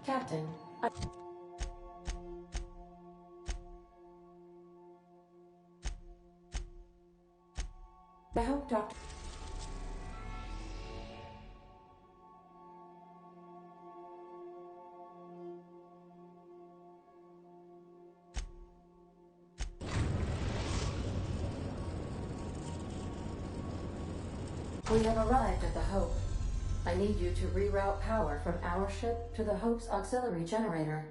Captain, I hope Dr. We have arrived at the Hope. I need you to reroute power from our ship to the Hope's auxiliary generator.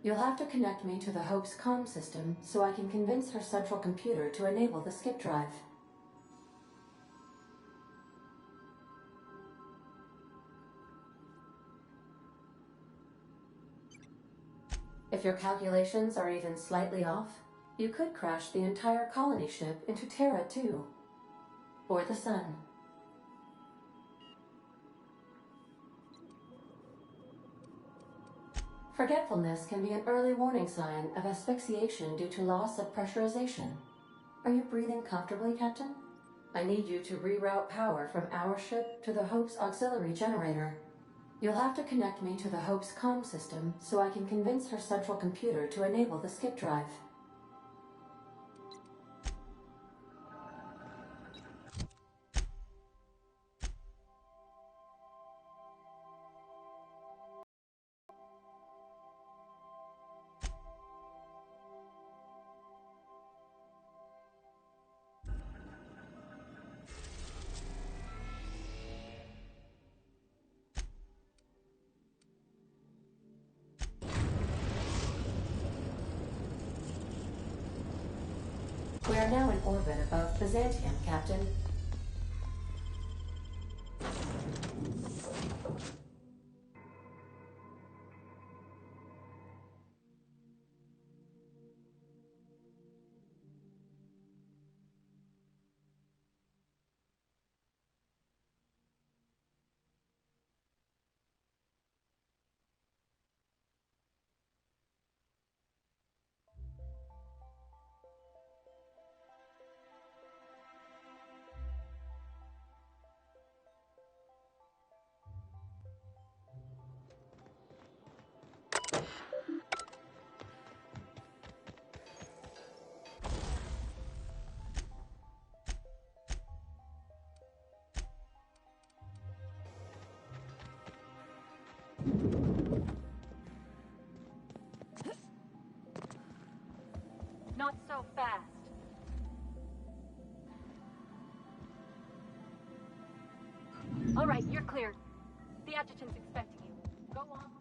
You'll have to connect me to the Hope's comm system so I can convince her central computer to enable the skip drive. If your calculations are even slightly off, you could crash the entire colony ship into Terra too. Or the Sun. Forgetfulness can be an early warning sign of asphyxiation due to loss of pressurization. Are you breathing comfortably, Captain? I need you to reroute power from our ship to the Hope's auxiliary generator. You'll have to connect me to the Hope's comm system so I can convince her central computer to enable the skip drive. We are now in orbit above Byzantium, Captain. Not so fast. All right, you're clear. The adjutant's expecting you. Go on.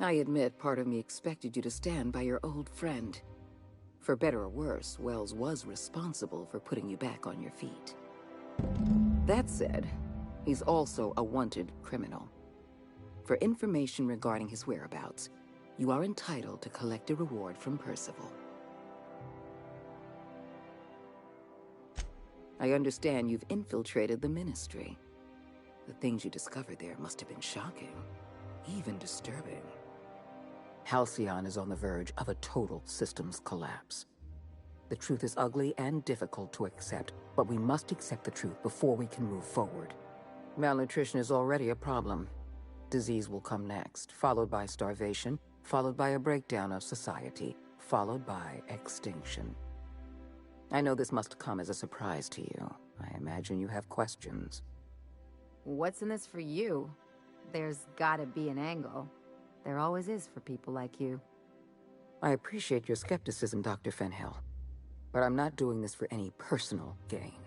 I admit part of me expected you to stand by your old friend. For better or worse, Wells was responsible for putting you back on your feet. That said, he's also a wanted criminal. For information regarding his whereabouts, you are entitled to collect a reward from Percival. I understand you've infiltrated the Ministry. The things you discovered there must have been shocking, even disturbing. Halcyon is on the verge of a total systems collapse. The truth is ugly and difficult to accept, but we must accept the truth before we can move forward. Malnutrition is already a problem. Disease will come next, followed by starvation, followed by a breakdown of society, followed by extinction. I know this must come as a surprise to you. I imagine you have questions. What's in this for you? There's gotta be an angle. There always is for people like you. I appreciate your skepticism, Dr. Fenhill, but I'm not doing this for any personal gain.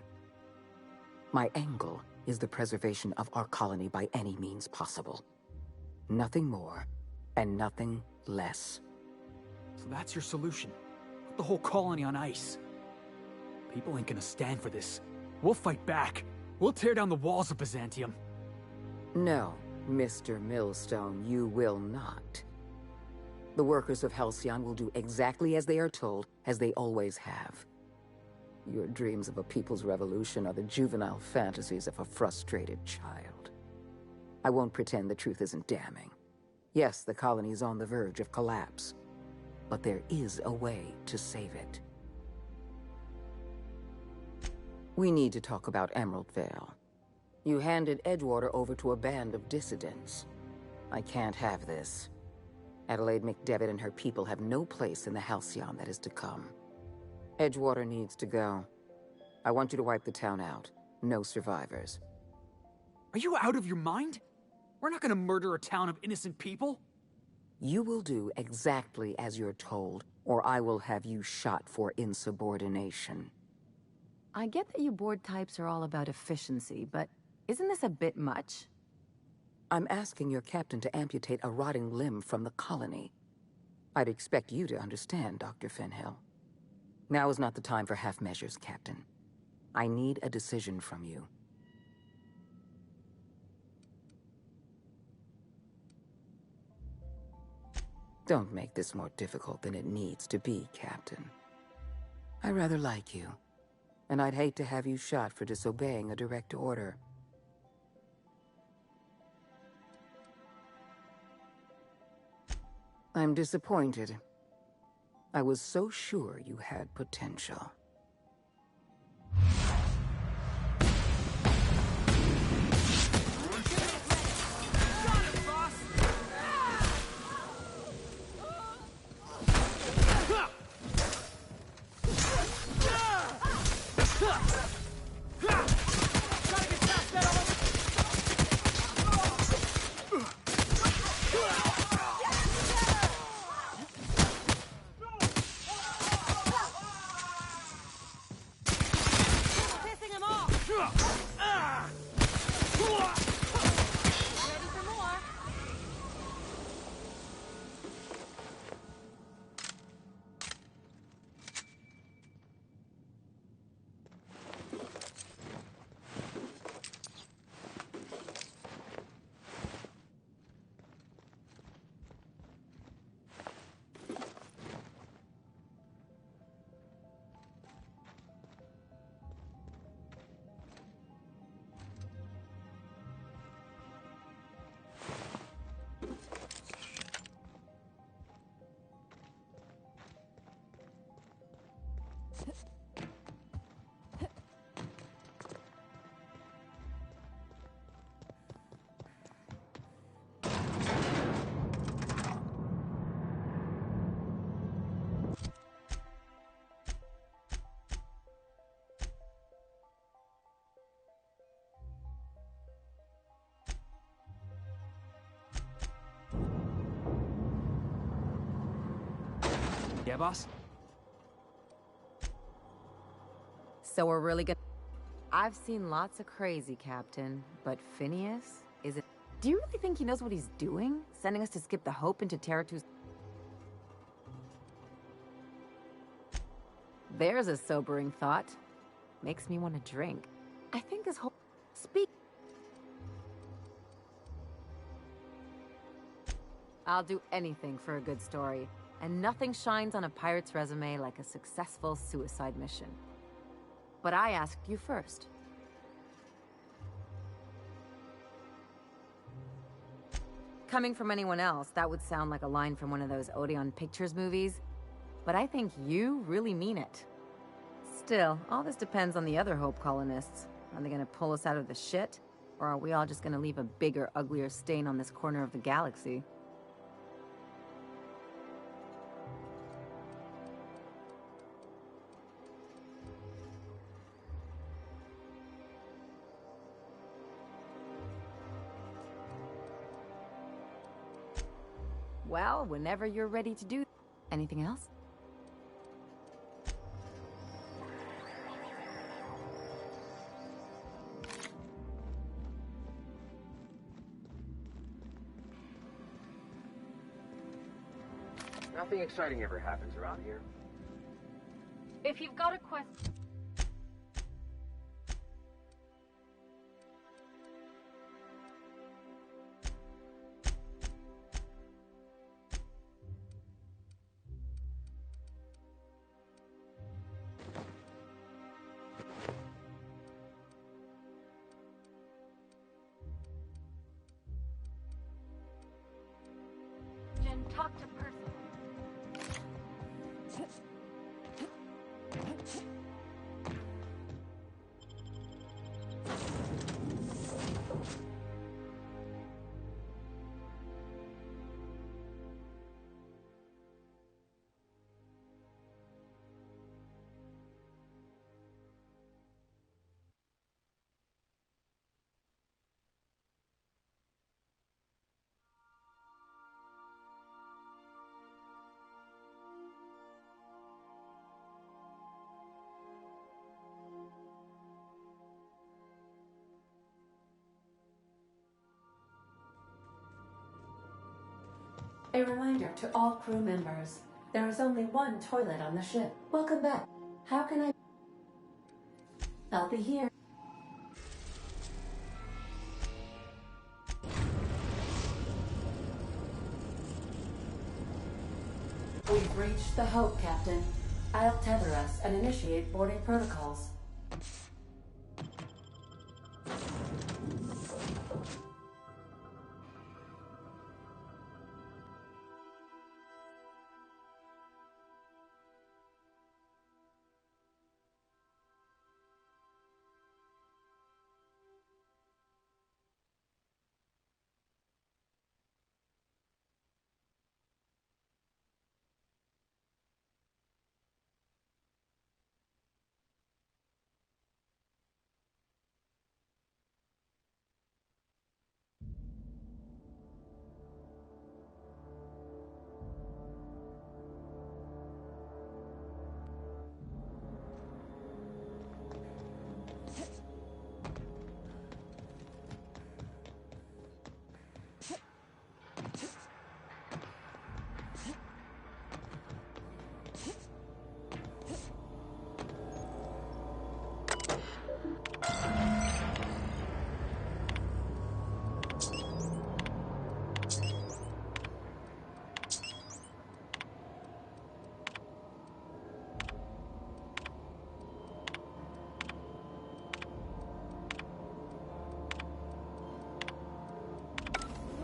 My angle is the preservation of our colony by any means possible. Nothing more, and nothing less. So that's your solution? Put the whole colony on ice. People ain't gonna stand for this. We'll fight back. We'll tear down the walls of Byzantium. No, Mr. Millstone, you will not. The workers of Halcyon will do exactly as they are told, as they always have. Your dreams of a people's revolution are the juvenile fantasies of a frustrated child. I won't pretend the truth isn't damning. Yes, the colony is on the verge of collapse, but there is a way to save it. We need to talk about Emerald Vale. You handed Edgewater over to a band of dissidents. I can't have this. Adelaide McDevitt and her people have no place in the Halcyon that is to come. Edgewater needs to go. I want you to wipe the town out. No survivors. Are you out of your mind? We're not gonna murder a town of innocent people. You will do exactly as you're told, or I will have you shot for insubordination. I get that you board types are all about efficiency, but isn't this a bit much? I'm asking your captain to amputate a rotting limb from the colony. I'd expect you to understand, Dr. Fenhill. Now is not the time for half measures, Captain. I need a decision from you. Don't make this more difficult than it needs to be, Captain. I rather like you, and I'd hate to have you shot for disobeying a direct order. I'm disappointed. I was so sure you had potential. Yeah, boss? So we're really gonna... I've seen lots of crazy, Captain, but Phineas? Is it... Do you really think he knows what he's doing? Sending us to skip the Hope into Terra 2's... There's a sobering thought. Makes me want to drink. I think this whole... Speak... I'll do anything for a good story. And nothing shines on a pirate's resume like a successful suicide mission. But I asked you first. Coming from anyone else, that would sound like a line from one of those Odeon Pictures movies. But I think you really mean it. Still, all this depends on the other Hope colonists. Are they gonna pull us out of the shit? Or are we all just gonna leave a bigger, uglier stain on this corner of the galaxy? Well, whenever you're ready to do... Anything else? Nothing exciting ever happens around here. If you've got a question... Jen, talk to Percival. A reminder to all crew members. There is only one toilet on the ship. Welcome back. How can I... I'll be here. We've reached the Hope, Captain. I'll tether us and initiate boarding protocols.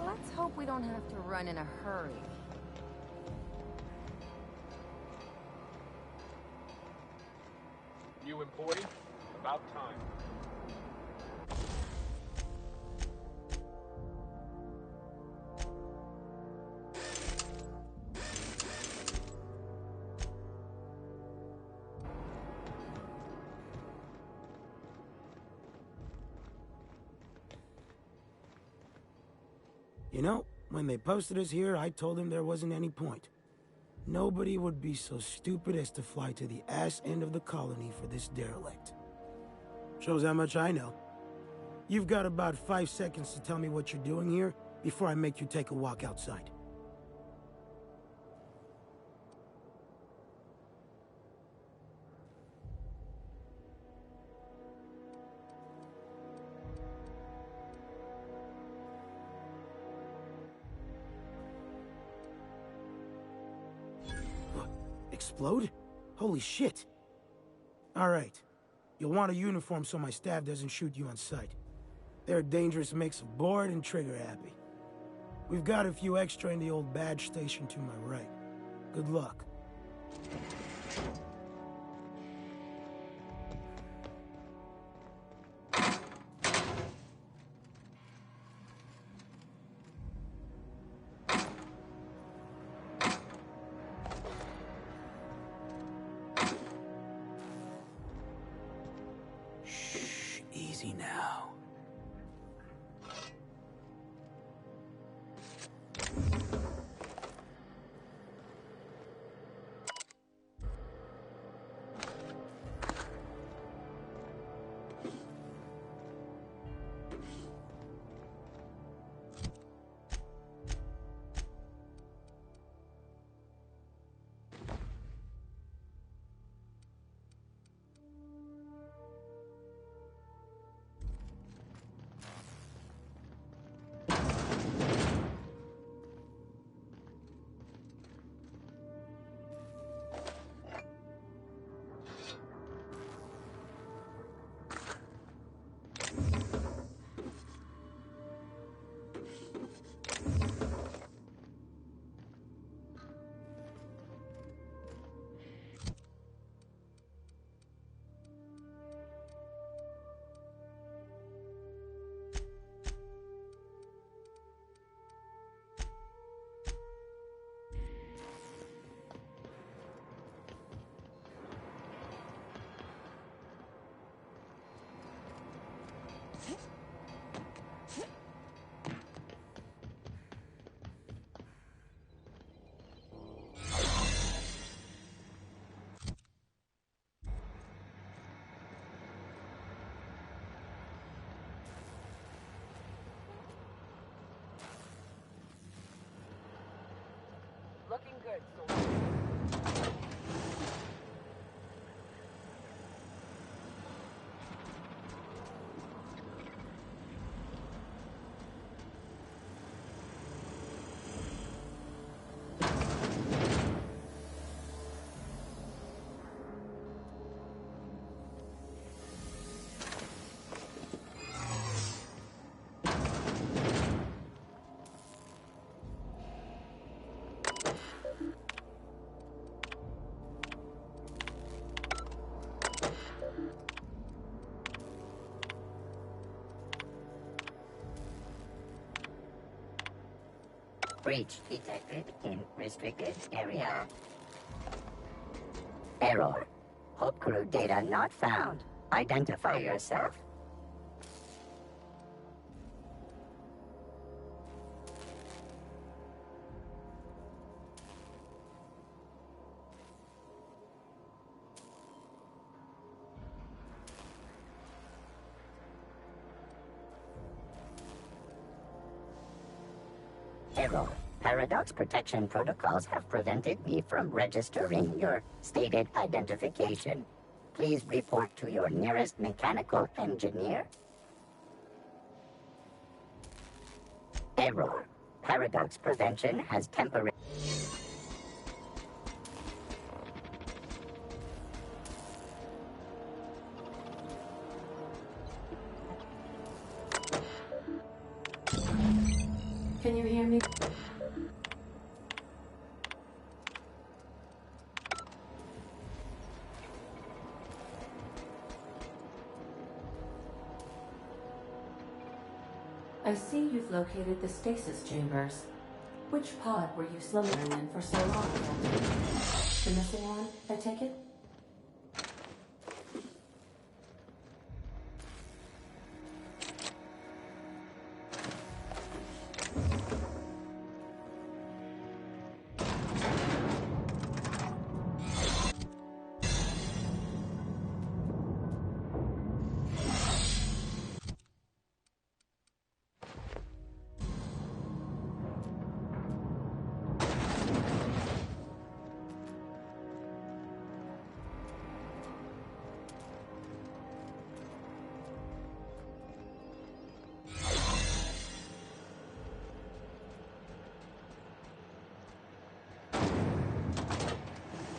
Let's hope we don't have to run in a hurry. New employee? About time. You know, when they posted us here, I told them there wasn't any point. Nobody would be so stupid as to fly to the ass end of the colony for this derelict. Shows how much I know. You've got about 5 seconds to tell me what you're doing here before I make you take a walk outside. Explode? Holy shit. Alright. You'll want a uniform so my staff doesn't shoot you on sight. They're a dangerous mix of bored and trigger-happy. We've got a few extra in the old badge station to my right. Good luck. Easy now. Looking good, soldier. Breach detected in restricted area. Error. Hope crew data not found. Identify yourself. Error. Paradox protection protocols have prevented me from registering your stated identification. Please report to your nearest mechanical engineer. Error. Paradox prevention has temporary... Can you hear me? I see you've located the stasis chambers. Which pod were you slumbering in for so long, Captain? The missing one, I take it?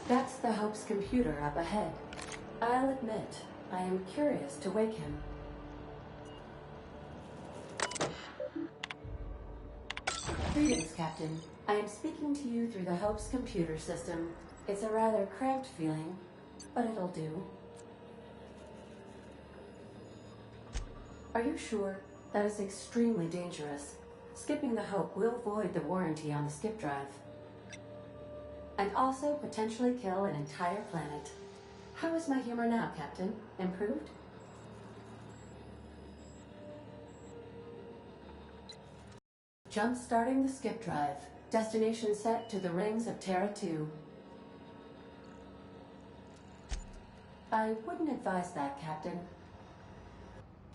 That's the Hope's computer up ahead. I'll admit, I am curious to wake him. Greetings, Captain. I am speaking to you through the Hope's computer system. It's a rather cramped feeling, but it'll do. Are you sure? That is extremely dangerous. Skipping the Hope will void the warranty on the skip drive. And also potentially kill an entire planet. How is my humor now, Captain? Improved? Jump-starting the skip drive. Destination set to the rings of Terra 2. I wouldn't advise that, Captain.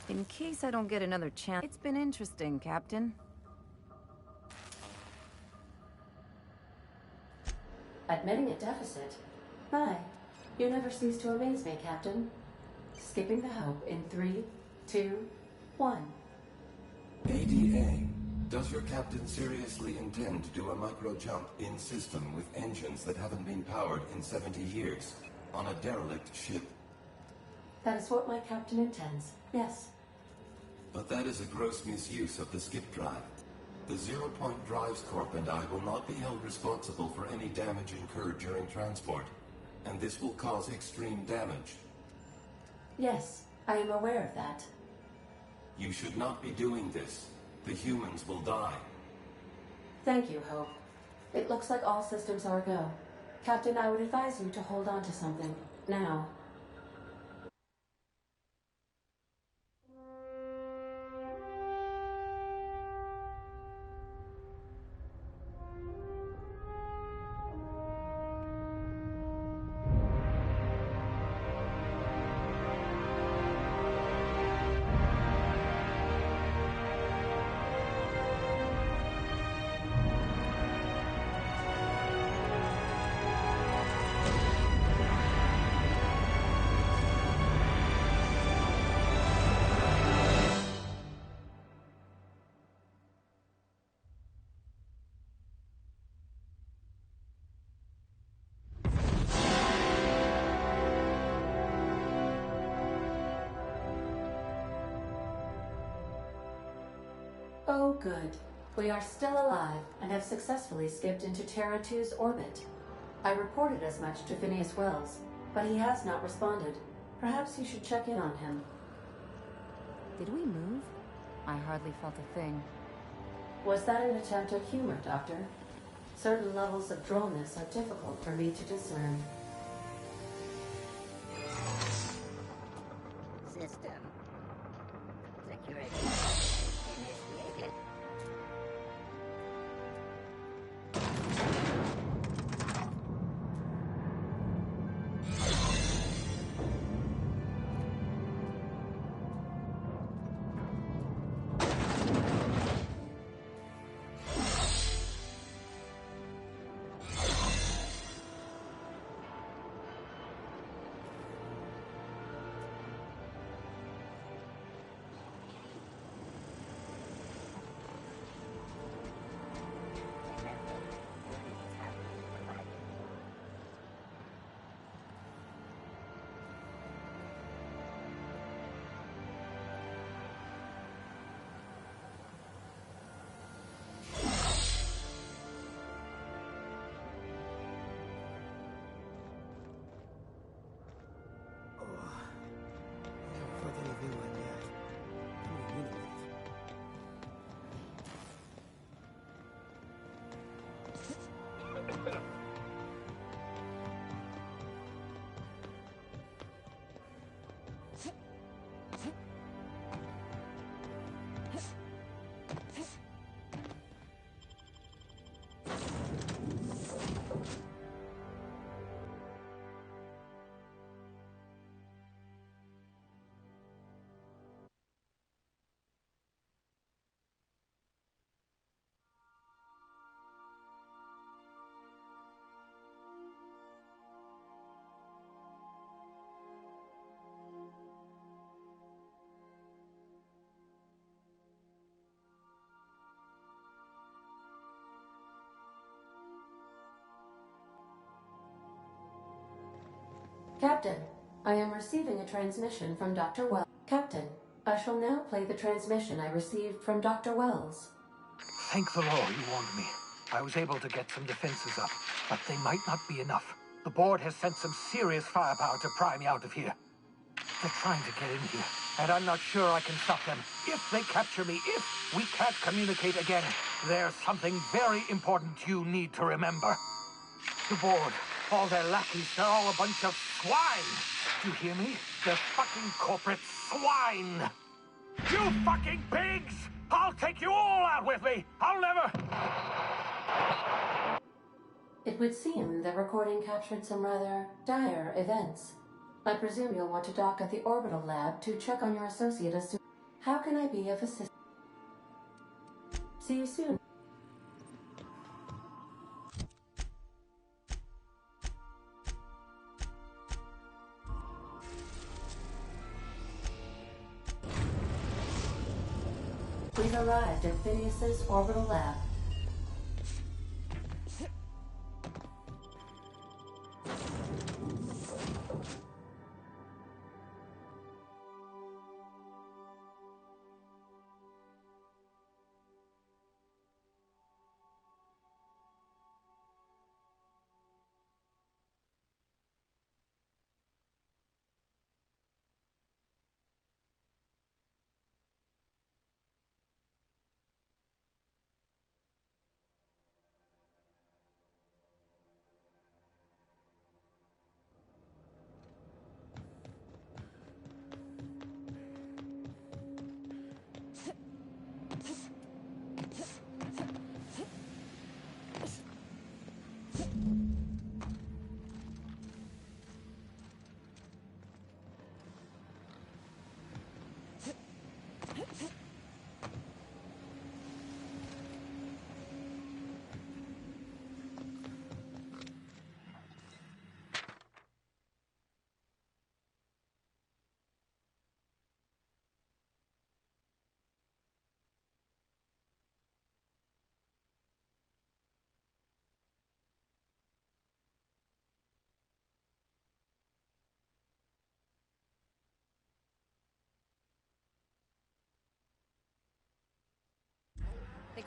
In case I don't get another chance. It's been interesting, Captain. Admitting a deficit? My, you never cease to amaze me, Captain. Skipping the Hope in 3, 2, 1. ADA, does your captain seriously intend to do a micro-jump in system with engines that haven't been powered in 70 years on a derelict ship? That is what my captain intends, yes. But that is a gross misuse of the skip drive. The Zero Point Drives Corp and I will not be held responsible for any damage incurred during transport, and this will cause extreme damage. Yes, I am aware of that. You should not be doing this. The humans will die. Thank you, Hope. It looks like all systems are go. Captain, I would advise you to hold on to something, now. Oh, good. We are still alive and have successfully skipped into Terra 2's orbit. I reported as much to Phineas Wells, but he has not responded. Perhaps you should check in on him. Did we move? I hardly felt a thing. Was that an attempt at humor, Doctor? Certain levels of drollness are difficult for me to discern. System. Security. Initiated. Felt anything like that. Wait a minute. Captain, I am receiving a transmission from Dr. Wells. Captain, I shall now play the transmission I received from Dr. Wells. Thank the Lord you warned me. I was able to get some defenses up, but they might not be enough. The board has sent some serious firepower to pry me out of here. They're trying to get in here, and I'm not sure I can stop them. If they capture me, if we can't communicate again, there's something very important you need to remember. The board, all their lackeys, they're all a bunch of swine. Do you hear me? They're fucking corporate swine. You fucking pigs! I'll take you all out with me! I'll never... It would seem the recording captured some rather dire events. I presume you'll want to dock at the orbital lab to check on your associate as soon. How can I be of assistance? See you soon. We've arrived at Phineas's orbital lab.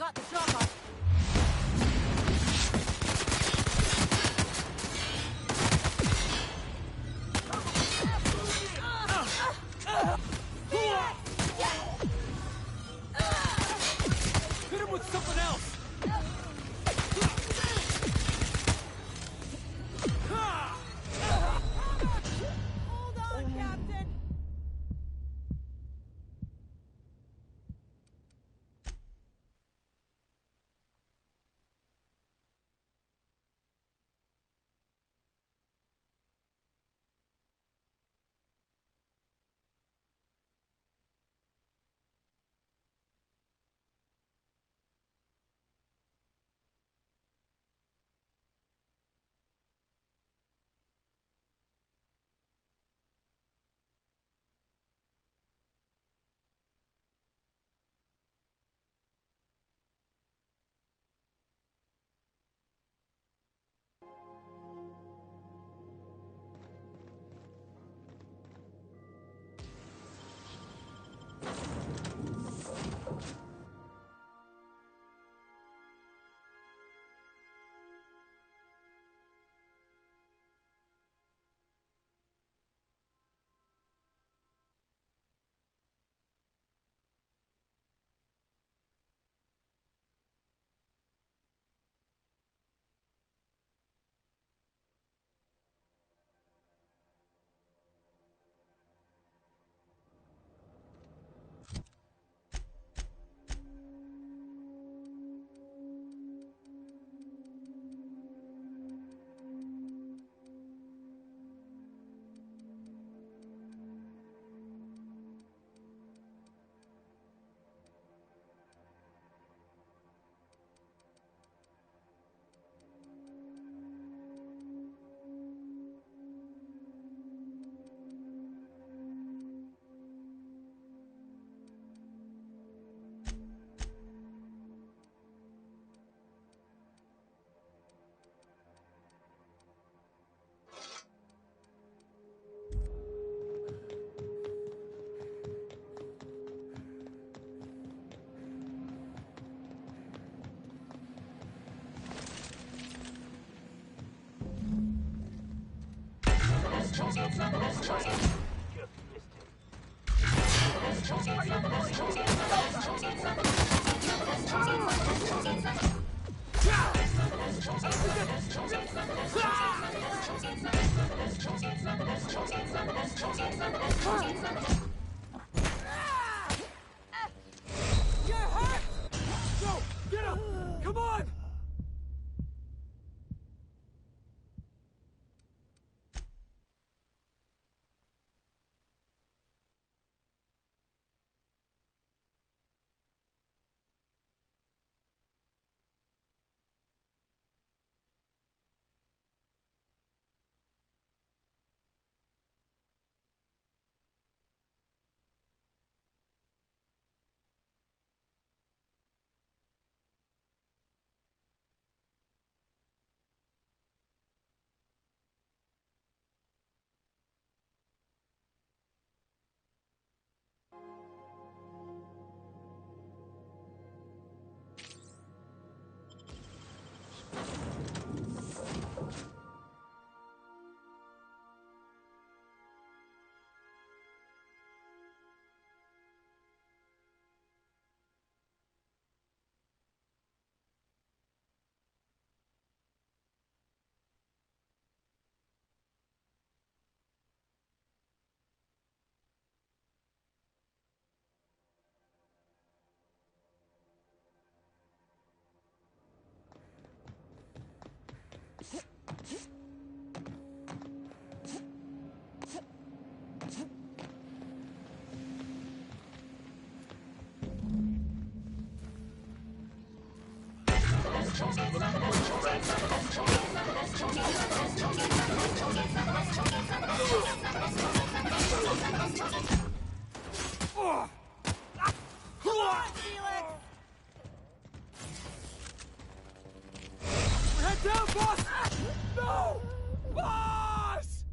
got the shock off. Hit him with something else! Hold on, Captain! You're hurt! Go! Get him! Come on! Head down, boss! No! Boss!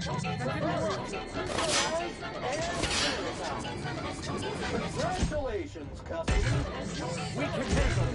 Congratulations, customers. We can handle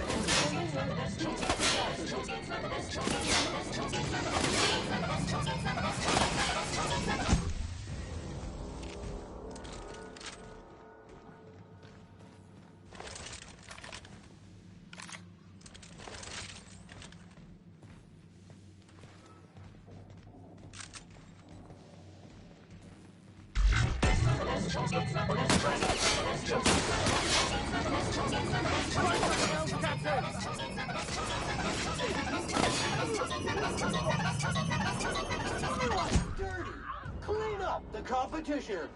dirty. Clean up the competition.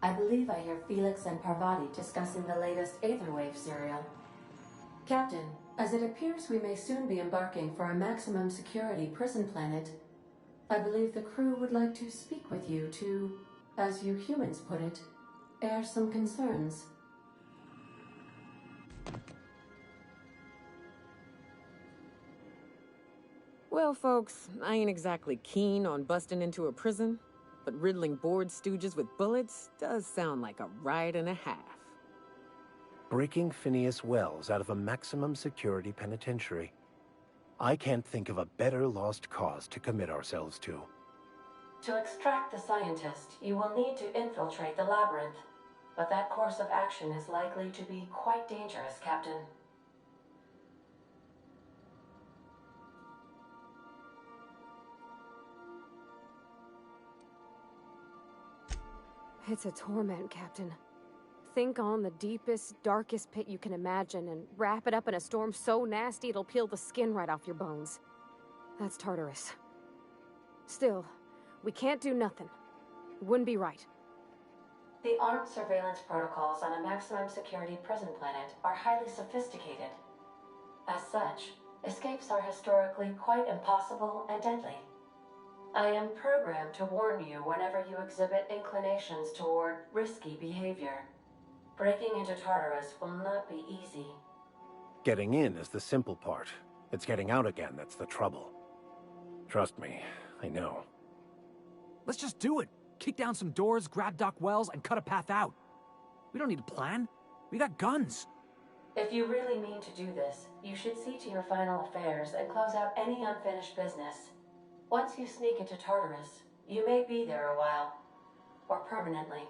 I believe I hear Felix and Parvati discussing the latest Aetherwave serial. Captain, as it appears we may soon be embarking for a maximum security prison planet, I believe the crew would like to speak with you to, as you humans put it, air some concerns. Well, folks, I ain't exactly keen on busting into a prison, but riddling bored stooges with bullets does sound like a ride and a half. Breaking Phineas Wells out of a maximum security penitentiary. I can't think of a better lost cause to commit ourselves to. To extract the scientist, you will need to infiltrate the labyrinth. But that course of action is likely to be quite dangerous, Captain. It's a torment, Captain. Think on the deepest, darkest pit you can imagine and wrap it up in a storm so nasty it'll peel the skin right off your bones. That's Tartarus. Still, we can't do nothing. It wouldn't be right. The armed surveillance protocols on a maximum security prison planet are highly sophisticated. As such, escapes are historically quite impossible and deadly. I am programmed to warn you whenever you exhibit inclinations toward risky behavior. Breaking into Tartarus will not be easy. Getting in is the simple part. It's getting out again that's the trouble. Trust me, I know. Let's just do it. Kick down some doors, grab Doc Wells, and cut a path out. We don't need a plan. We got guns. If you really mean to do this, you should see to your final affairs and close out any unfinished business. Once you sneak into Tartarus, you may be there a while. Or permanently.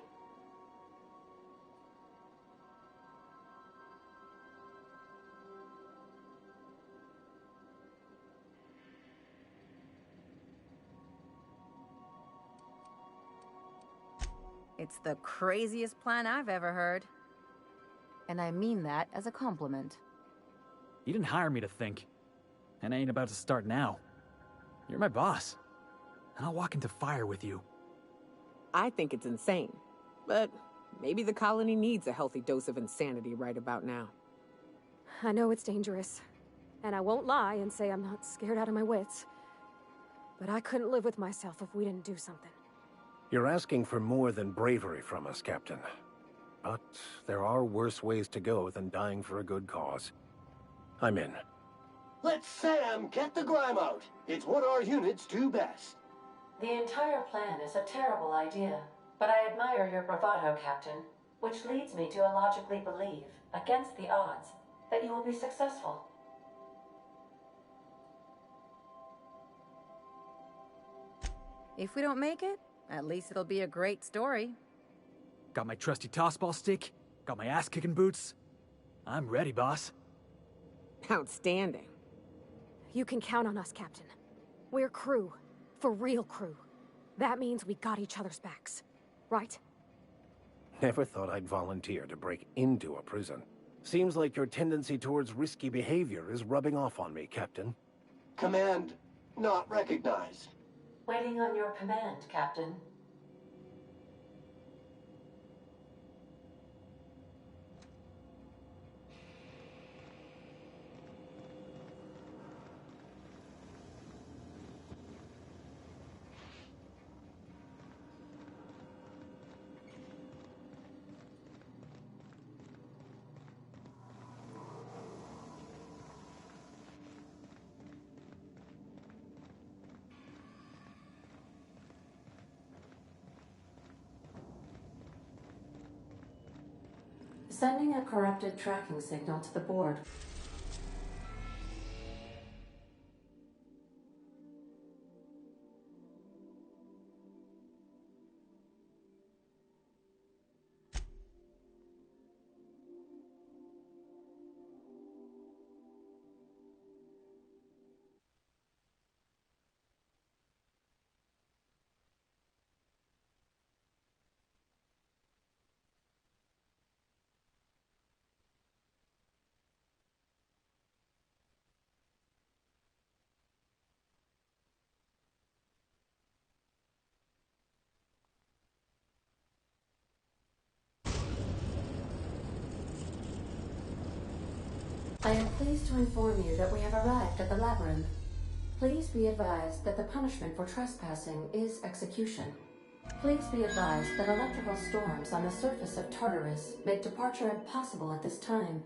It's the craziest plan I've ever heard. And I mean that as a compliment. You didn't hire me to think. And I ain't about to start now. You're my boss. And I'll walk into fire with you. I think it's insane. But maybe the colony needs a healthy dose of insanity right about now. I know it's dangerous. And I won't lie and say I'm not scared out of my wits. But I couldn't live with myself if we didn't do something. You're asking for more than bravery from us, Captain. But there are worse ways to go than dying for a good cause. I'm in. Let Sam get the grime out. It's what our units do best. The entire plan is a terrible idea, but I admire your bravado, Captain, which leads me to illogically believe, against the odds, that you will be successful. If we don't make it, at least it'll be a great story. Got my trusty tossball stick, got my ass-kicking boots. I'm ready, boss. Outstanding. You can count on us, Captain. We're crew. For real crew. That means we got each other's backs. Right? Never thought I'd volunteer to break into a prison. Seems like your tendency towards risky behavior is rubbing off on me, Captain. Command not recognized. Waiting on your command, Captain. Sending a corrupted tracking signal to the board. I am pleased to inform you that we have arrived at the labyrinth. Please be advised that the punishment for trespassing is execution. Please be advised that electrical storms on the surface of Tartarus make departure impossible at this time.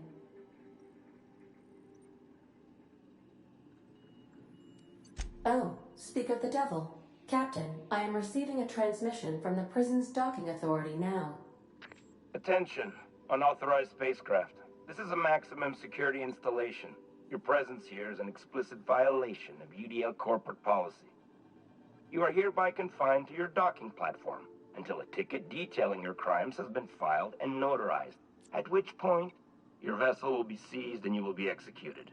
Oh, speak of the devil. Captain, I am receiving a transmission from the prison's docking authority now. Attention, unauthorized spacecraft. This is a maximum security installation. Your presence here is an explicit violation of UDL corporate policy. You are hereby confined to your docking platform until a ticket detailing your crimes has been filed and notarized, at which point your vessel will be seized and you will be executed.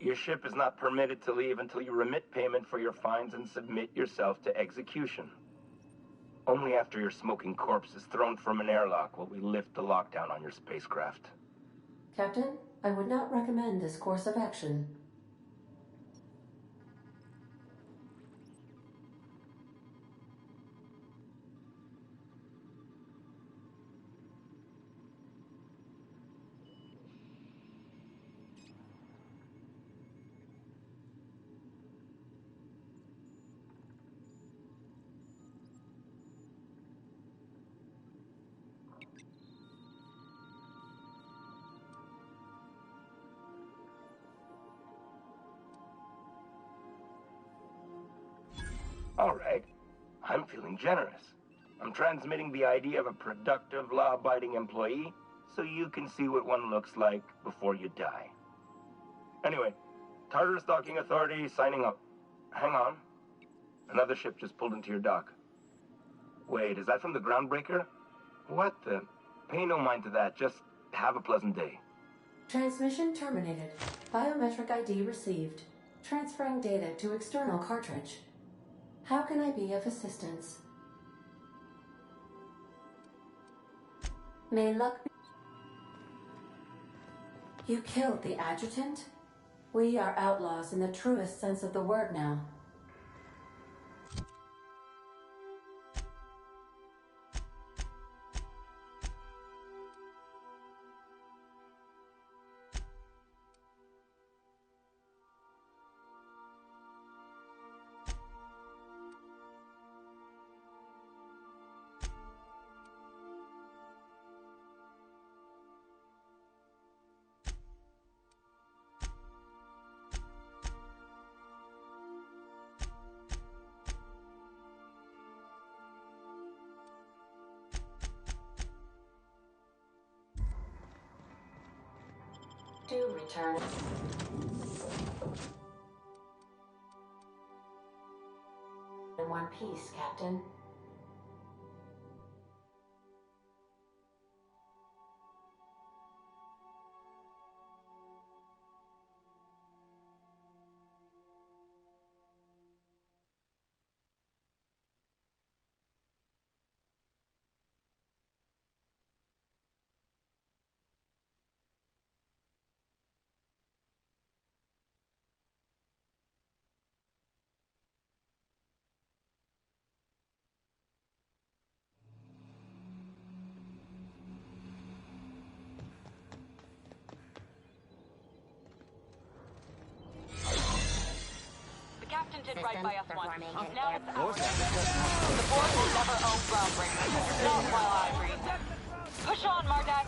Your ship is not permitted to leave until you remit payment for your fines and submit yourself to execution. Only after your smoking corpse is thrown from an airlock will we lift the lockdown on your spacecraft. Captain, I would not recommend this course of action. All right. I'm feeling generous. I'm transmitting the idea of a productive, law-abiding employee so you can see what one looks like before you die. Anyway, Tartarus Docking Authority signing up. Hang on. Another ship just pulled into your dock. Wait, is that from the Groundbreaker? What the? Pay no mind to that. Just have a pleasant day. Transmission terminated. Biometric ID received. Transferring data to external cartridge. How can I be of assistance? May luck be... You killed the adjutant? We are outlaws in the truest sense of the word now. Do return. In one piece, Captain. Did right by us once. Now it's our turn. The board will never own Groundbreaker. Not while I breathe. Push on, Mardak.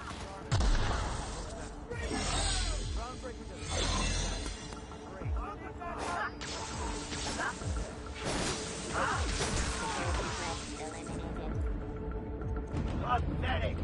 Pathetic.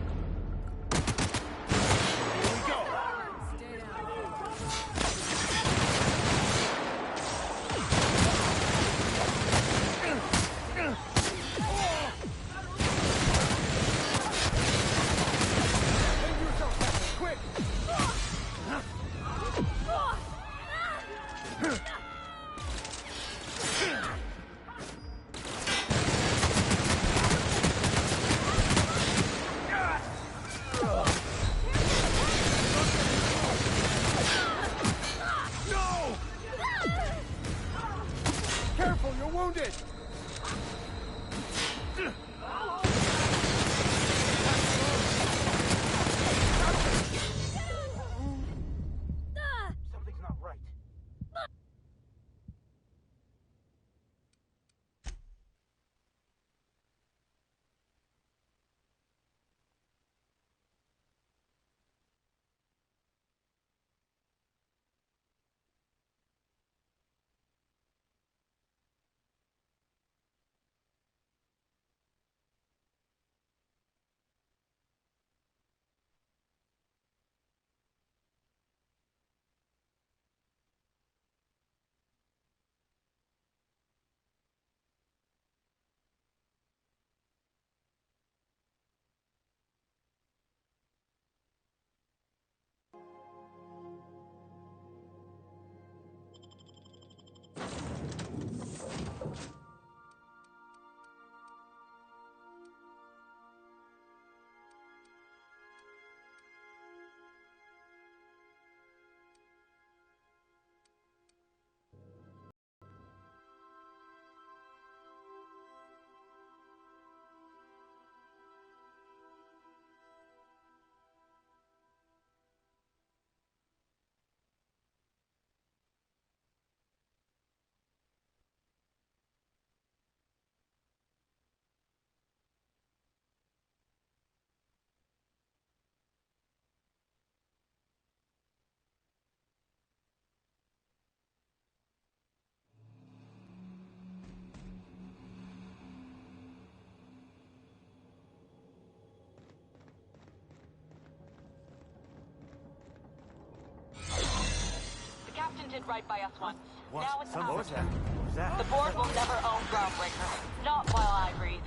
did right by us once. What? Now it's What ours. was that? What was that? The board will never own Groundbreaker. Not while I breathe.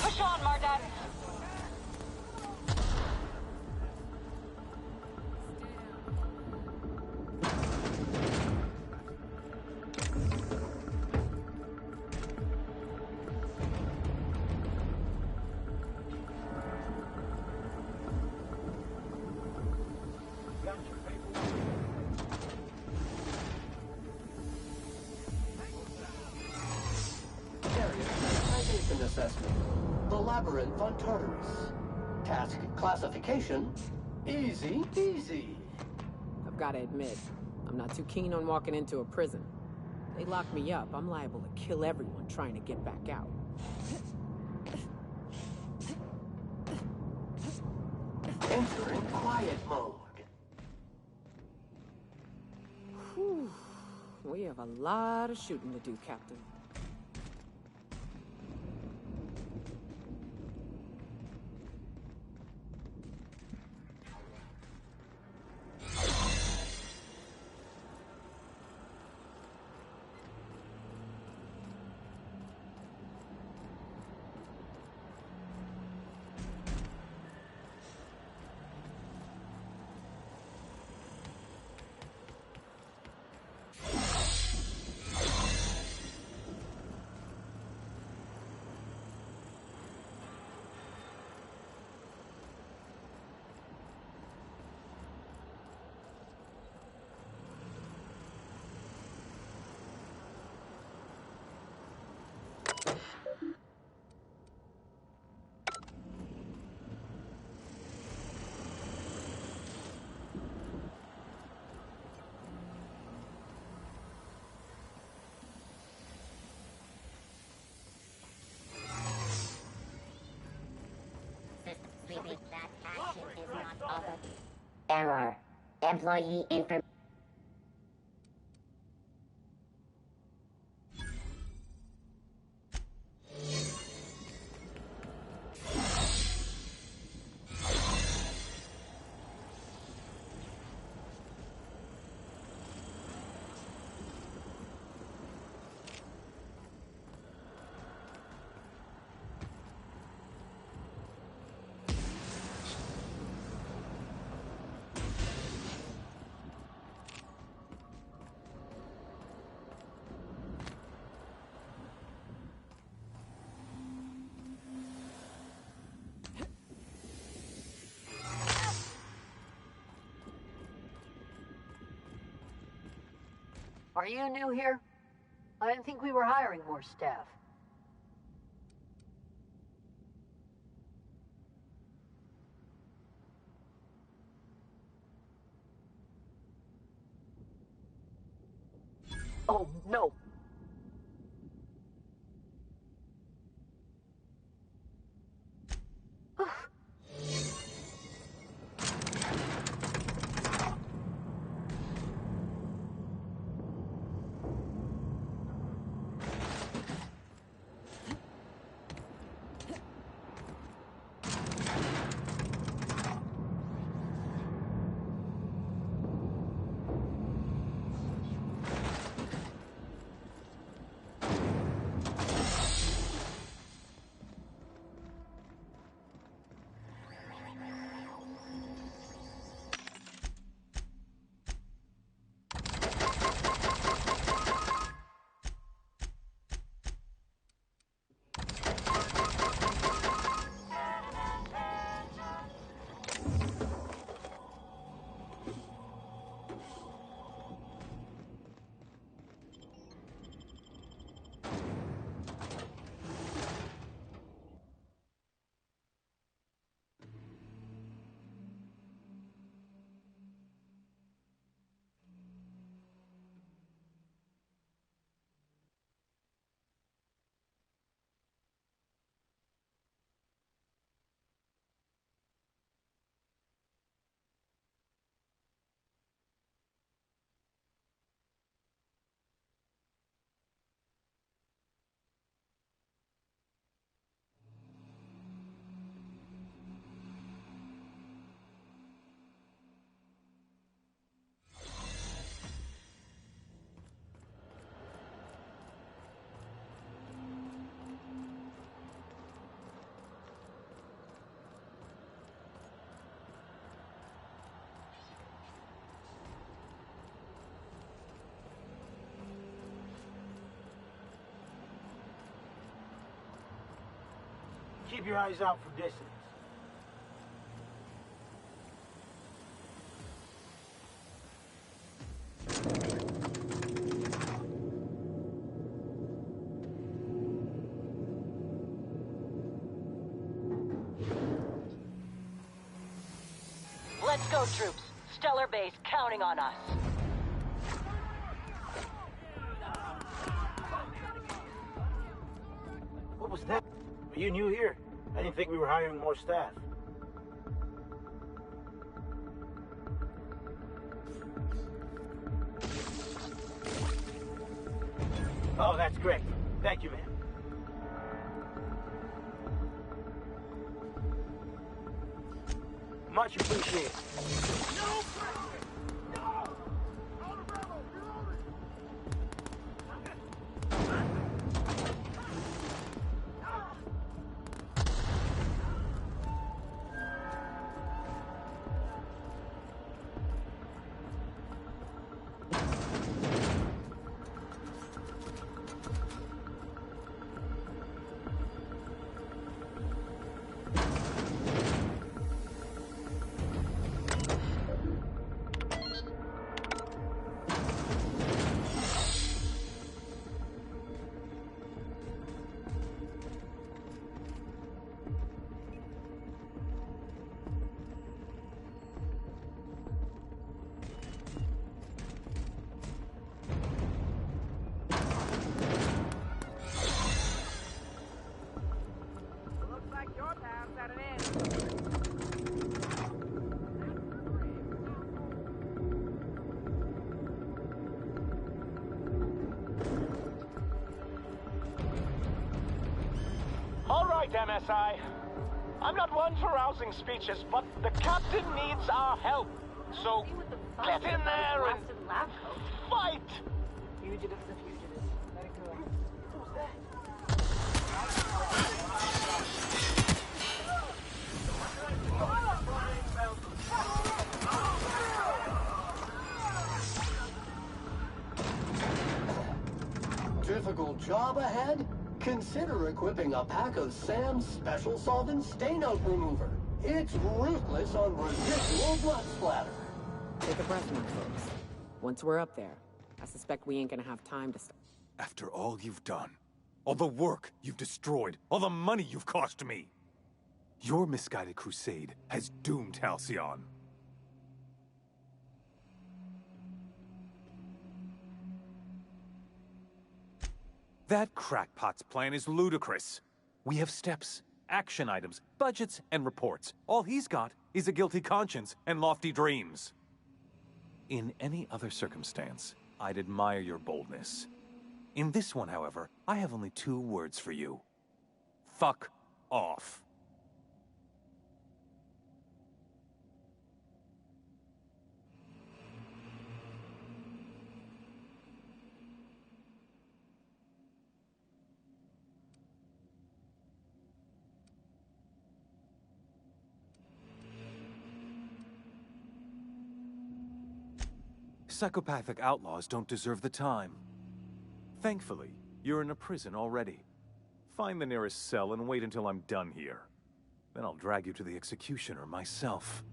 Push on, Mardet! Citation assessment. The Labyrinth on Tartarus. Task classification. Easy, easy. I've got to admit, I'm not too keen on walking into a prison. They lock me up, I'm liable to kill everyone trying to get back out. Entering quiet mode. Whew. We have a lot of shooting to do, Captain. That action is not of error. Employee information. Are you new here? I didn't think we were hiring more staff. Oh, no. keep your eyes out for dissidents. Let's go, troops. Stellar Base counting on us. What was that? Are you new here? I didn't think we were hiring more staff. Oh, that's great. Thank you, man. Much appreciated. All right, MSI. I'm not one for rousing speeches, but the captain needs our help. So get in there and fight! Fugitive is a fugitive. Let it go. Who's that? Difficult job ahead? Consider equipping a pack of Sam's Special Solvent Stain-Out Remover. It's ruthless on residual blood splatter. Take a breath, now, folks. Once we're up there, I suspect we ain't gonna have time to stop. After all you've done, all the work you've destroyed, all the money you've cost me, your misguided crusade has doomed Halcyon. That crackpot's plan is ludicrous. We have steps, action items, budgets, and reports. All he's got is a guilty conscience and lofty dreams. In any other circumstance, I'd admire your boldness. In this one, however, I have only 2 words for you. Fuck off. Psychopathic outlaws don't deserve the time. Thankfully, you're in a prison already. Find the nearest cell and wait until I'm done here. Then I'll drag you to the executioner myself.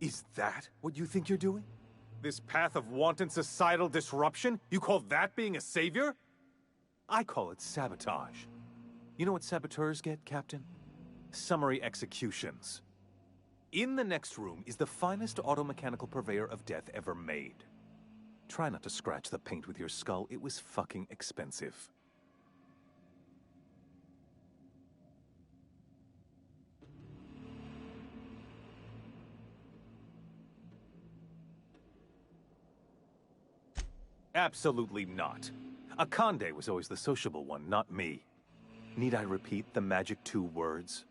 Is that what you think you're doing? This path of wanton societal disruption? You call that being a savior? I call it sabotage. You know what saboteurs get, Captain? Summary executions. In the next room is the finest automechanical purveyor of death ever made. Try not to scratch the paint with your skull. It was fucking expensive. Absolutely not. Akande was always the sociable one, not me. Need I repeat the magic 2 words?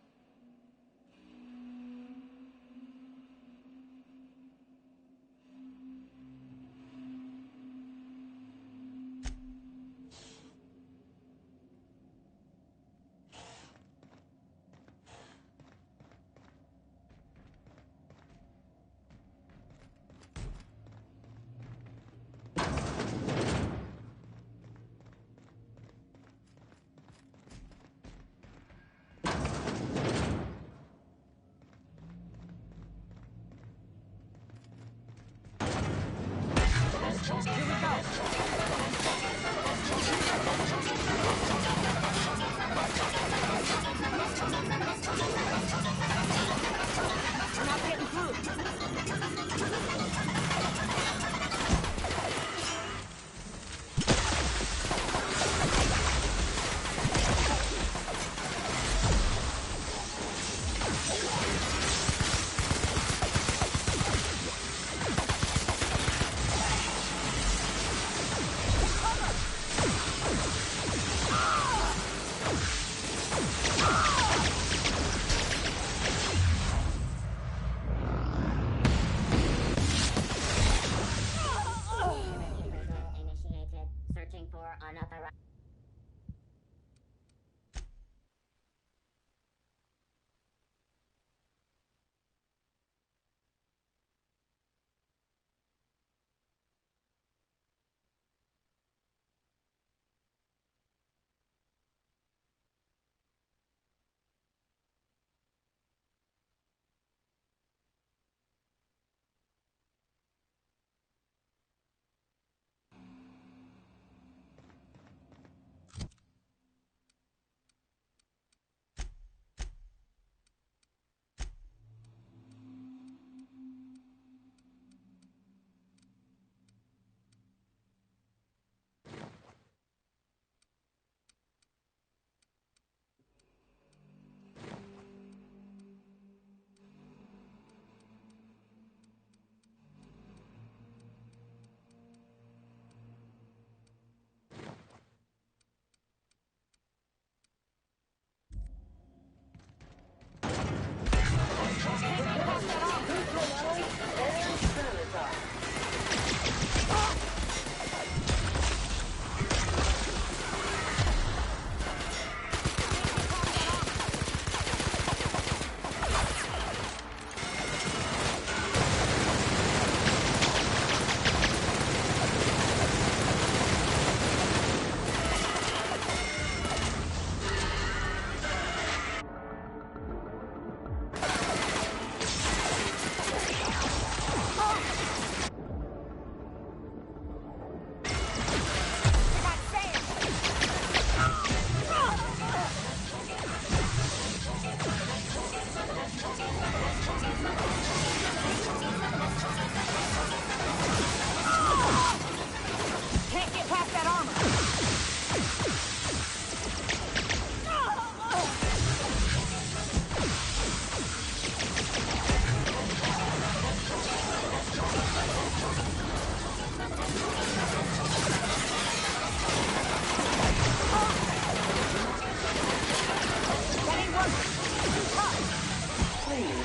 unauthorized.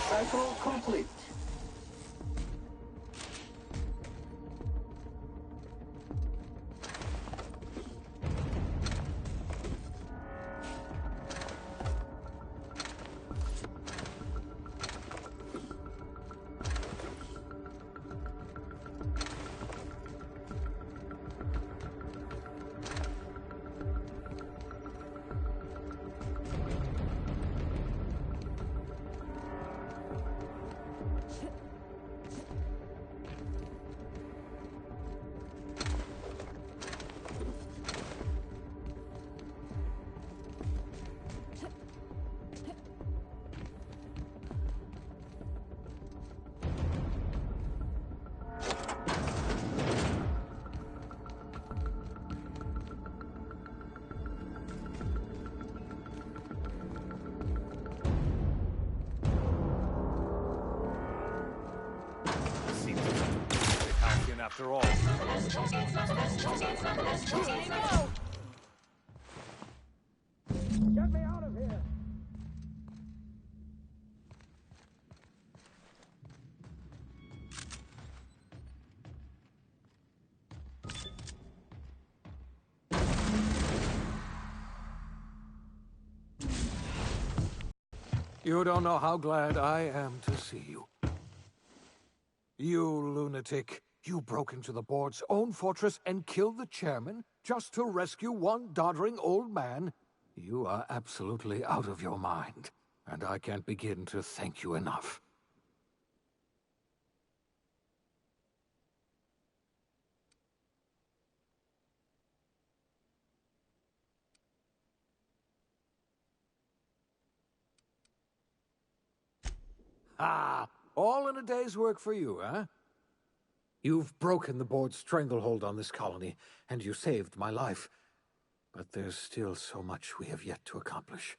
Cycle complete. After all. Get me out of here! You don't know how glad I am to see you. You lunatic. You broke into the board's own fortress and killed the chairman just to rescue one doddering old man? You are absolutely out of your mind, and I can't begin to thank you enough. Ah, all in a day's work for you, huh? You've broken the board's stranglehold on this colony, and you saved my life. But there's still so much we have yet to accomplish.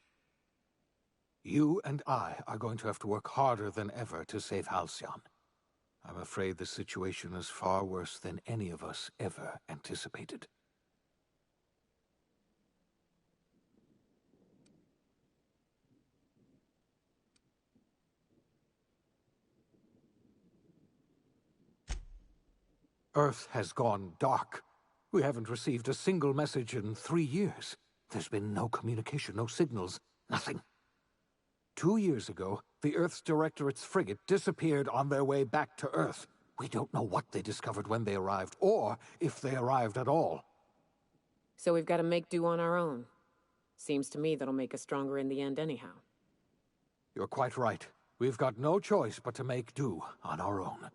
You and I are going to have to work harder than ever to save Halcyon. I'm afraid the situation is far worse than any of us ever anticipated. Earth has gone dark. We haven't received a single message in 3 years. There's been no communication, no signals, nothing. 2 years ago, the Earth's Directorate's frigate disappeared on their way back to Earth. We don't know what they discovered when they arrived, or if they arrived at all. So we've got to make do on our own. Seems to me that'll make us stronger in the end anyhow. You're quite right. We've got no choice but to make do on our own.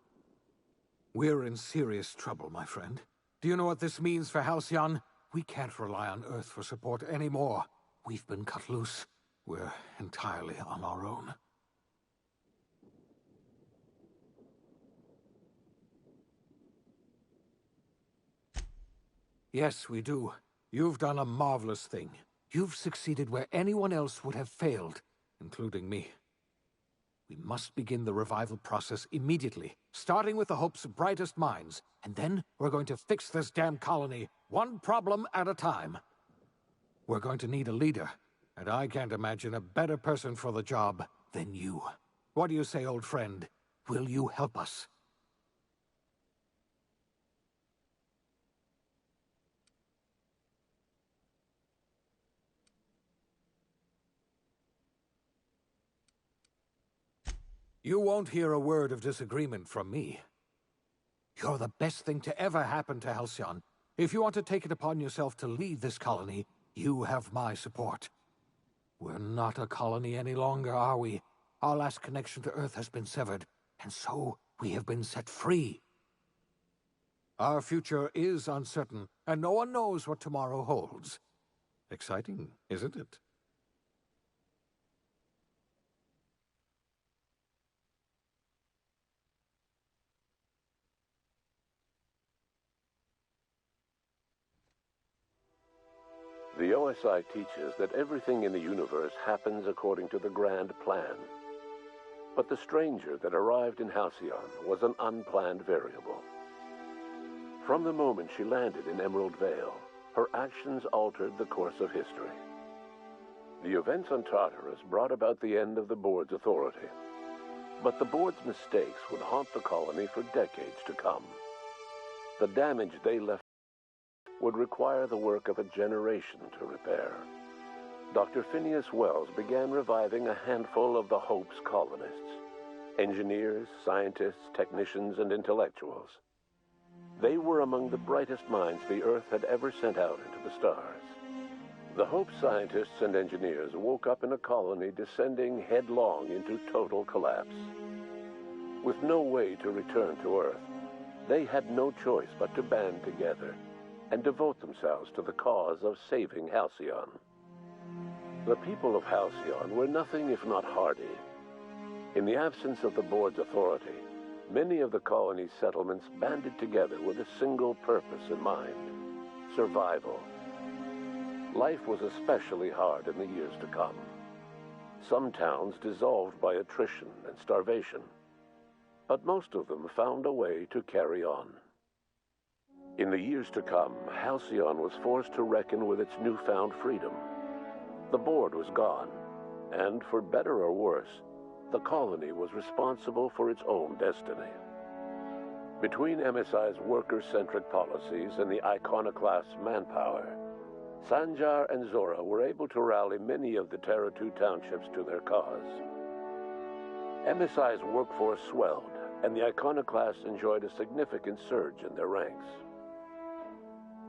We're in serious trouble, my friend. Do you know what this means for Halcyon? We can't rely on Earth for support anymore. We've been cut loose. We're entirely on our own. Yes, we do. You've done a marvelous thing. You've succeeded where anyone else would have failed, including me. We must begin the revival process immediately, starting with the Hope's brightest minds, and then we're going to fix this damn colony, one problem at a time. We're going to need a leader, and I can't imagine a better person for the job than you. What do you say, old friend? Will you help us? You won't hear a word of disagreement from me. You're the best thing to ever happen to Halcyon. If you want to take it upon yourself to lead this colony, you have my support. We're not a colony any longer, are we? Our last connection to Earth has been severed, and so we have been set free. Our future is uncertain, and no one knows what tomorrow holds. Exciting, isn't it? The OSI teaches that everything in the universe happens according to the grand plan. But the stranger that arrived in Halcyon was an unplanned variable. From the moment she landed in Emerald Vale, her actions altered the course of history. The events on Tartarus brought about the end of the board's authority. But the board's mistakes would haunt the colony for decades to come. The damage they left would require the work of a generation to repair. Dr. Phineas Wells began reviving a handful of the Hope's colonists. Engineers, scientists, technicians, and intellectuals. They were among the brightest minds the Earth had ever sent out into the stars. The Hope scientists and engineers woke up in a colony descending headlong into total collapse. With no way to return to Earth, they had no choice but to band together and devote themselves to the cause of saving Halcyon. The people of Halcyon were nothing if not hardy. In the absence of the board's authority, many of the colony's settlements banded together with a single purpose in mind: survival. Life was especially hard in the years to come. Some towns dissolved by attrition and starvation, but most of them found a way to carry on. In the years to come, Halcyon was forced to reckon with its newfound freedom. The board was gone, and for better or worse, the colony was responsible for its own destiny. Between MSI's worker-centric policies and the iconoclast's manpower, Sanjar and Zora were able to rally many of the Terra 2 townships to their cause. MSI's workforce swelled, and the iconoclasts enjoyed a significant surge in their ranks.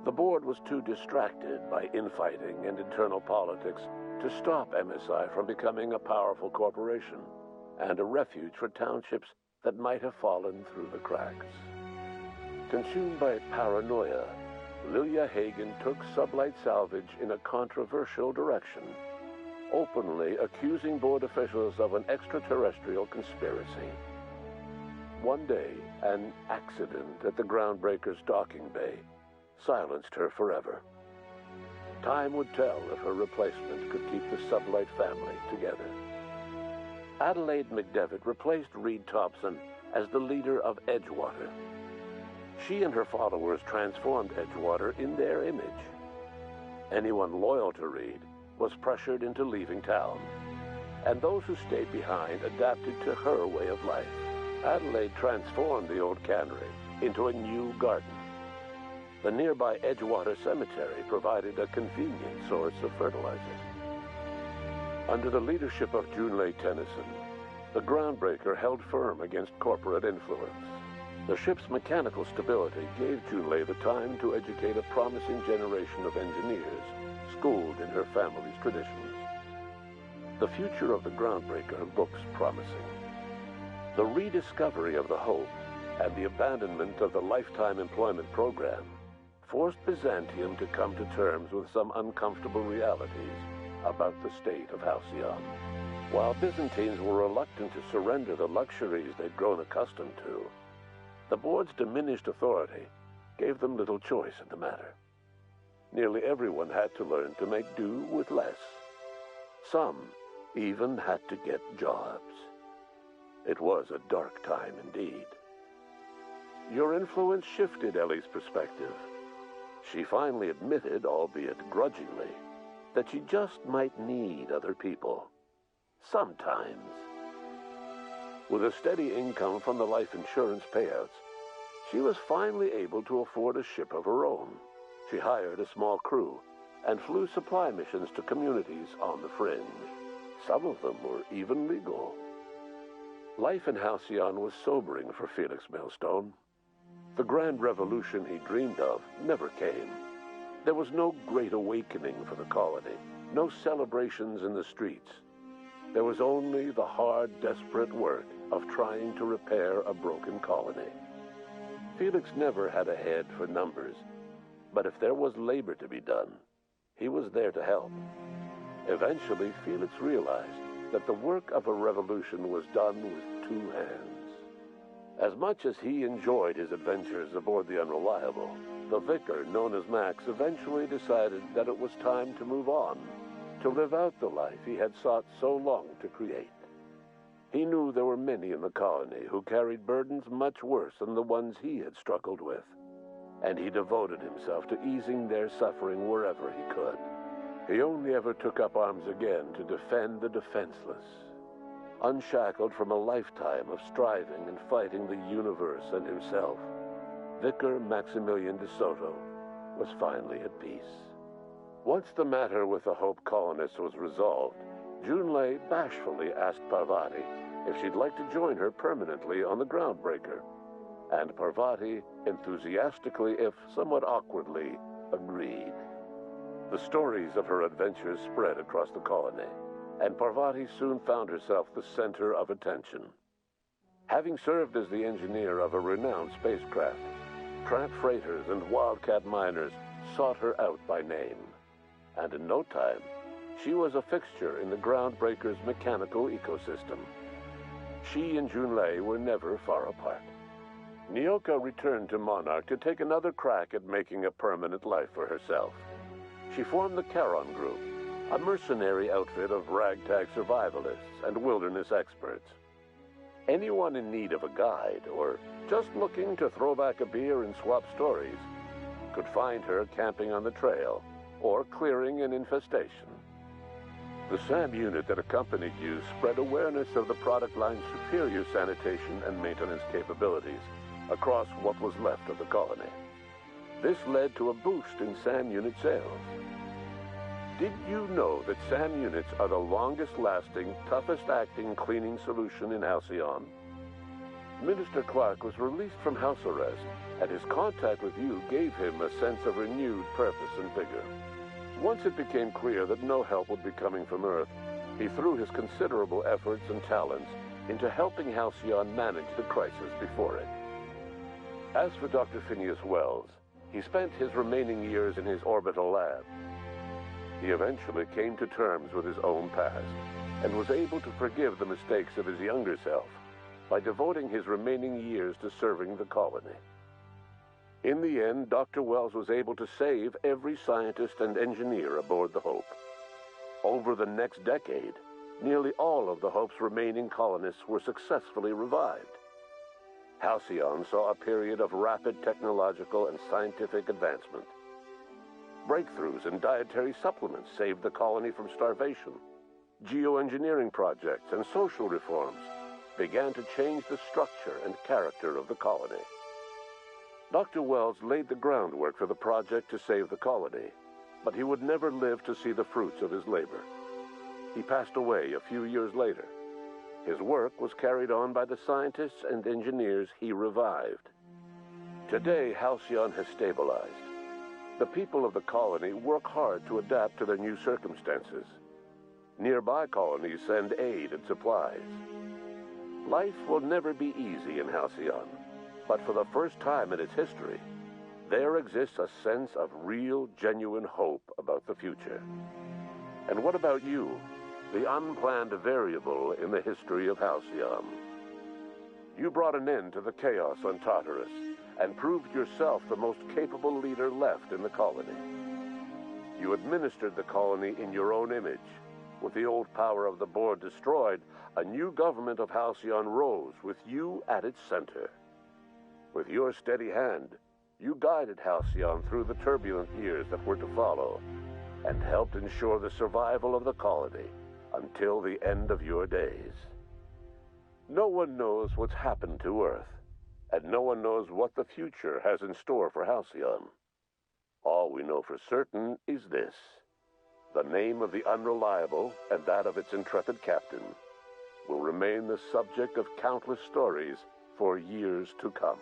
The board was too distracted by infighting and internal politics to stop MSI from becoming a powerful corporation and a refuge for townships that might have fallen through the cracks. Consumed by paranoia, Lilia Hagen took Sublight Salvage in a controversial direction, openly accusing board officials of an extraterrestrial conspiracy. One day, an accident at the Groundbreaker's docking bay silenced her forever. Time would tell if her replacement could keep the Sublight family together. Adelaide McDevitt replaced Reed Thompson as the leader of Edgewater. She and her followers transformed Edgewater in their image. Anyone loyal to Reed was pressured into leaving town, and those who stayed behind adapted to her way of life. Adelaide transformed the old cannery into a new garden. The nearby Edgewater Cemetery provided a convenient source of fertilizer. Under the leadership of Junlei Tennyson, the Groundbreaker held firm against corporate influence. The ship's mechanical stability gave Junlei the time to educate a promising generation of engineers, schooled in her family's traditions. The future of the Groundbreaker looks promising. The rediscovery of the Hope and the abandonment of the lifetime employment program forced Byzantium to come to terms with some uncomfortable realities about the state of Halcyon. While Byzantines were reluctant to surrender the luxuries they'd grown accustomed to, the board's diminished authority gave them little choice in the matter. Nearly everyone had to learn to make do with less. Some even had to get jobs. It was a dark time indeed. Your influence shifted Ellie's perspective. She finally admitted, albeit grudgingly, that she just might need other people. Sometimes. With a steady income from the life insurance payouts, she was finally able to afford a ship of her own. She hired a small crew and flew supply missions to communities on the fringe. Some of them were even legal. Life in Halcyon was sobering for Felix Millstone. The grand revolution he dreamed of never came. There was no great awakening for the colony, no celebrations in the streets. There was only the hard, desperate work of trying to repair a broken colony. Felix never had a head for numbers, but if there was labor to be done, he was there to help. Eventually, Felix realized that the work of a revolution was done with two hands. As much as he enjoyed his adventures aboard the Unreliable, the vicar, known as Max, eventually decided that it was time to move on, to live out the life he had sought so long to create. He knew there were many in the colony who carried burdens much worse than the ones he had struggled with, and he devoted himself to easing their suffering wherever he could. He only ever took up arms again to defend the defenseless. Unshackled from a lifetime of striving and fighting the universe and himself, Vicar Maximilian de Soto was finally at peace. Once the matter with the Hope colonists was resolved, Junlei bashfully asked Parvati if she'd like to join her permanently on the Groundbreaker, and Parvati enthusiastically, if somewhat awkwardly, agreed. The stories of her adventures spread across the colony, and Parvati soon found herself the center of attention. Having served as the engineer of a renowned spacecraft, tramp freighters and wildcat miners sought her out by name, and in no time, she was a fixture in the Groundbreaker's mechanical ecosystem. She and Junlei were never far apart. Nyoka returned to Monarch to take another crack at making a permanent life for herself. She formed the Charon Group, a mercenary outfit of ragtag survivalists and wilderness experts. Anyone in need of a guide, or just looking to throw back a beer and swap stories, could find her camping on the trail or clearing an infestation. The SAM unit that accompanied you spread awareness of the product line's superior sanitation and maintenance capabilities across what was left of the colony. This led to a boost in SAM unit sales. Did you know that SAM units are the longest-lasting, toughest-acting cleaning solution in Halcyon? Minister Clark was released from house arrest, and his contact with you gave him a sense of renewed purpose and vigor. Once it became clear that no help would be coming from Earth, he threw his considerable efforts and talents into helping Halcyon manage the crisis before it. As for Dr. Phineas Wells, he spent his remaining years in his orbital lab. He eventually came to terms with his own past and was able to forgive the mistakes of his younger self by devoting his remaining years to serving the colony. In the end, Dr. Wells was able to save every scientist and engineer aboard the Hope. Over the next decade, nearly all of the Hope's remaining colonists were successfully revived. Halcyon saw a period of rapid technological and scientific advancement. Breakthroughs in dietary supplements saved the colony from starvation. Geoengineering projects and social reforms began to change the structure and character of the colony. Dr. Wells laid the groundwork for the project to save the colony, but he would never live to see the fruits of his labor. He passed away a few years later. His work was carried on by the scientists and engineers he revived. Today, Halcyon has stabilized. The people of the colony work hard to adapt to their new circumstances. Nearby colonies send aid and supplies. Life will never be easy in Halcyon, but for the first time in its history, there exists a sense of real, genuine hope about the future. And what about you, the unplanned variable in the history of Halcyon? You brought an end to the chaos on Tartarus and proved yourself the most capable leader left in the colony. You administered the colony in your own image. With the old power of the board destroyed, a new government of Halcyon rose with you at its center. With your steady hand, you guided Halcyon through the turbulent years that were to follow, and helped ensure the survival of the colony until the end of your days. No one knows what's happened to Earth, and no one knows what the future has in store for Halcyon. All we know for certain is this: the name of the Unreliable and that of its intrepid captain will remain the subject of countless stories for years to come.